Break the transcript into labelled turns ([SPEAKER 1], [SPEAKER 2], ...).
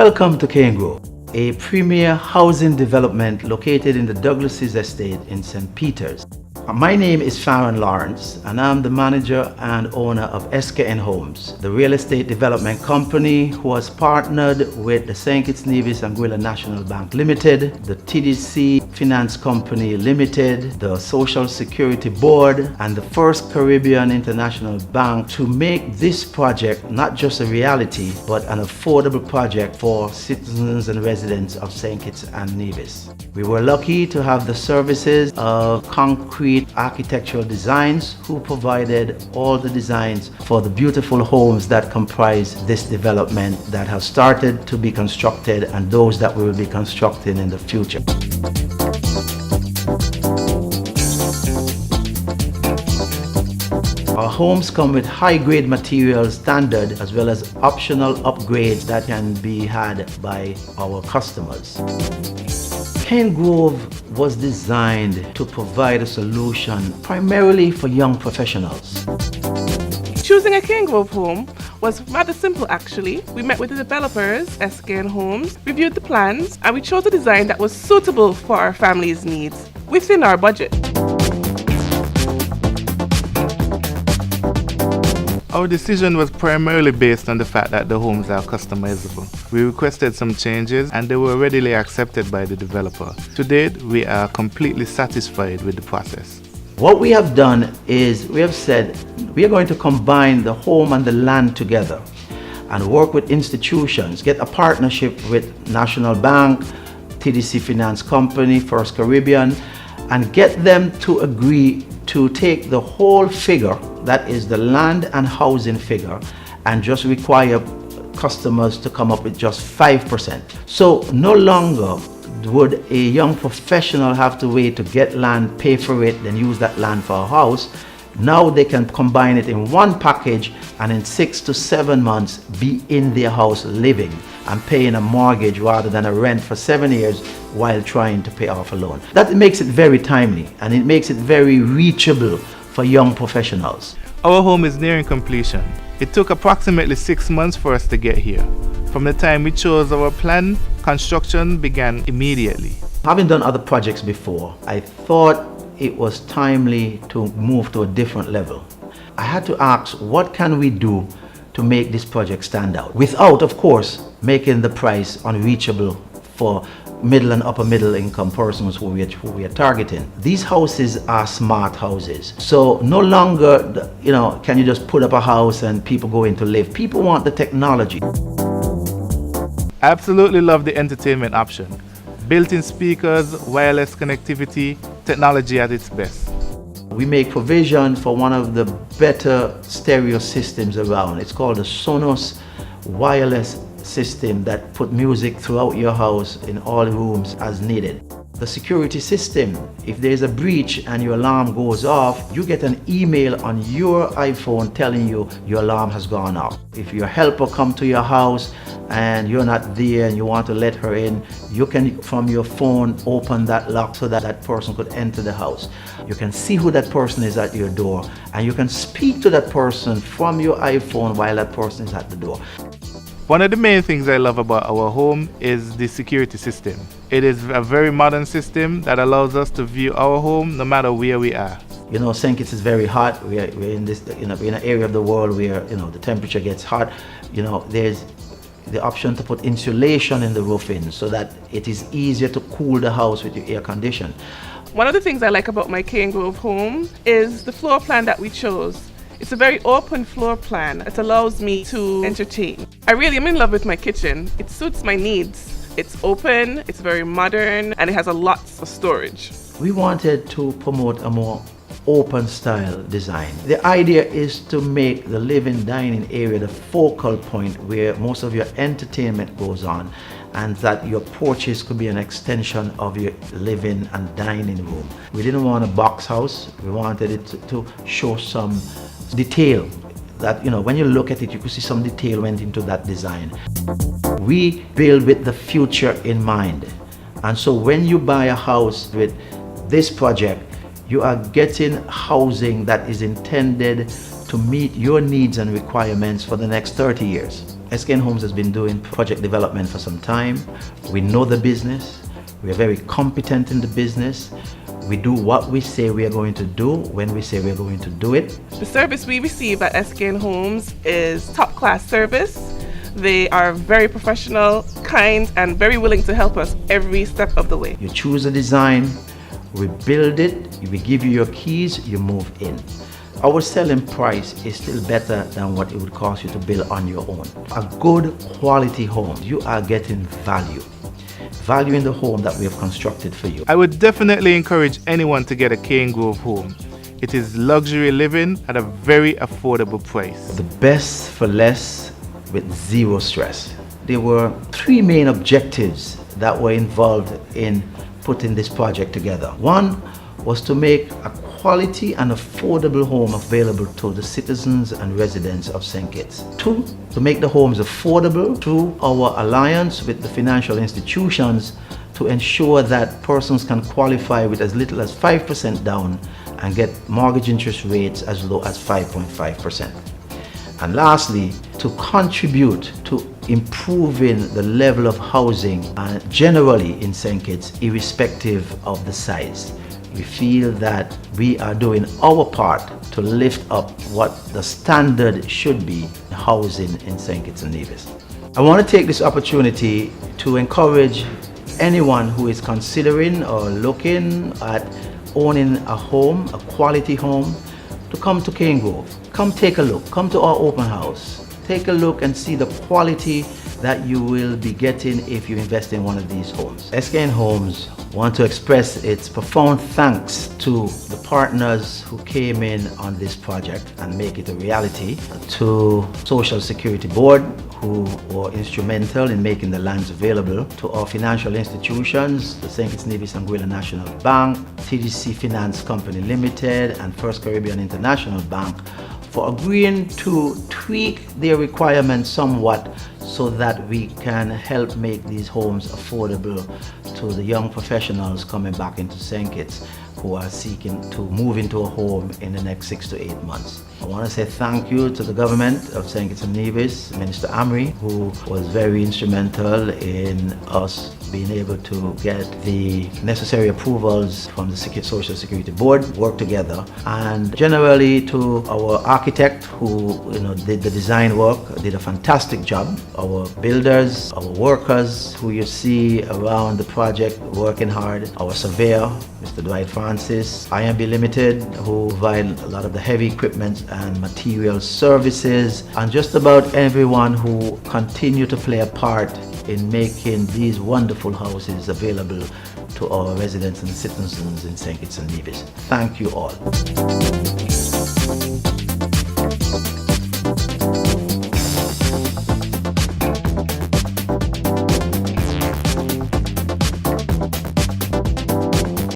[SPEAKER 1] Welcome to SKN Grove, a premier housing development located in the Douglas's estate in St. Peters. My name is Faron Lawrence, and I'm the manager and owner of SKN Homes, the real estate development company who has partnered with the St. Kitts Nevis and Anguilla National Bank Limited, the TDC Finance Company Limited, the Social Security Board, and the First Caribbean International Bank to make this project not just a reality, but an affordable project for citizens and residents of St. Kitts and Nevis. We were lucky to have the services of Concrete Architectural Designs, who provided all the designs for the beautiful homes that comprise this development that have started to be constructed and those that will be constructed in the future. Our homes come with high-grade materials standard as well as optional upgrades that can be had by our customers. SKN Grove was designed to provide a solution primarily for young professionals.
[SPEAKER 2] Choosing a SKN Grove home was rather simple actually. We met with the developers, SKN Homes, reviewed the plans, and we chose a design that was suitable for our family's needs within our budget.
[SPEAKER 3] Our decision was primarily based on the fact that the homes are customizable. We requested some changes and they were readily accepted by the developer. To date, we are completely satisfied with the process.
[SPEAKER 1] What we have done is we have said we are going to combine the home and the land together and work with institutions, get a partnership with National Bank, TDC Finance Company, First Caribbean, and get them to agree to take the whole figure, that is the land and housing figure, and just require customers to come up with just 5%. So no longer would a young professional have to wait to get land, pay for it, then use that land for a house. Now they can combine it in one package and in 6 to 7 months be in their house living and paying a mortgage rather than a rent for 7 years while trying to pay off a loan. That makes it very timely and it makes it very reachable for young professionals.
[SPEAKER 3] Our home is nearing completion. It took approximately 6 months for us to get here. From the time we chose our plan, construction began immediately.
[SPEAKER 1] Having done other projects before, I thought it was timely to move to a different level. I had to ask, what can we do to make this project stand out without, of course, making the price unreachable for middle and upper middle income persons who we are targeting. These houses are smart houses. So no longer, can you just put up a house and people go in to live. People want the technology.
[SPEAKER 3] I absolutely love the entertainment option. Built-in speakers, wireless connectivity, technology at its best.
[SPEAKER 1] We make provision for one of the better stereo systems around. It's called the Sonos wireless system that put music throughout your house in all rooms as needed. The security system, if there's a breach and your alarm goes off, you get an email on your iPhone telling you your alarm has gone off. If your helper come to your house and you're not there and you want to let her in, you can from your phone open that lock so that that person could enter the house. You can see who that person is at your door and you can speak to that person from your iPhone while that person is at the door.
[SPEAKER 3] One of the main things I love about our home is the security system. It is a very modern system that allows us to view our home no matter where we are.
[SPEAKER 1] St. Kitts is very hot. We're in this, we're in an area of the world where, the temperature gets hot. There's the option to put insulation in the roofing so that it is easier to cool the house with your air condition.
[SPEAKER 2] One of the things I like about my SKN Grove home is the floor plan that we chose. It's a very open floor plan. It allows me to entertain. I really am in love with my kitchen. It suits my needs. It's open, it's very modern, and it has a lot of storage.
[SPEAKER 1] We wanted to promote a more open style design. The idea is to make the living dining area the focal point where most of your entertainment goes on, and that your porches could be an extension of your living and dining room. We didn't want a box house. We wanted it to show some detail that, when you look at it, you could see some detail went into that design. We build with the future in mind. And so when you buy a house with this project, you are getting housing that is intended to meet your needs and requirements for the next 30 years. SKN Homes has been doing project development for some time. We know the business. We are very competent in the business. We do what we say we are going to do when we say we are going to do it.
[SPEAKER 2] The service we receive at SKN Homes is top-class service. They are very professional, kind, and very willing to help us every step of the way.
[SPEAKER 1] You choose a design, we build it, we give you your keys, you move in. Our selling price is still better than what it would cost you to build on your own. A good quality home, you are getting value. Value in the home that we have constructed for you.
[SPEAKER 3] I would definitely encourage anyone to get a Cane Grove home. It is luxury living at a very affordable price.
[SPEAKER 1] The best for less with zero stress. There were three main objectives that were involved in putting this project together. One was to make a quality and affordable home available to the citizens and residents of St. Kitts. Two, to make the homes affordable through our alliance with the financial institutions to ensure that persons can qualify with as little as 5% down and get mortgage interest rates as low as 5.5%. And lastly, to contribute to improving the level of housing generally in St. Kitts, irrespective of the size. We feel that we are doing our part to lift up what the standard should be in housing in St. Kitts and Nevis. I want to take this opportunity to encourage anyone who is considering or looking at owning a home, a quality home, to come to Cane Grove. Come take a look, come to our open house. Take a look and see the quality that you will be getting if you invest in one of these homes. SKN Homes want to express its profound thanks to the partners who came in on this project and make it a reality, to Social Security Board, who were instrumental in making the lands available, to our financial institutions, the St. Kitts Nevis and Anguilla National Bank, TDC Finance Company Limited, and First Caribbean International Bank, for agreeing to tweak their requirements somewhat so that we can help make these homes affordable to the young professionals coming back into St. Kitts who are seeking to move into a home in the next 6 to 8 months. I want to say thank you to the government of St. Kitts and Nevis, Minister Amri, who was very instrumental in us being able to get the necessary approvals from the Social Security Board, work together, and generally to our architect who did the design work, did a fantastic job, our builders, our workers who you see around the project working hard, our surveyor, Mr. Dwight Francis, IMB Limited, who provide a lot of the heavy equipment and material services, and just about everyone who continue to play a part in making these wonderful houses available to our residents and citizens in St. Kitts and Nevis. Thank you all.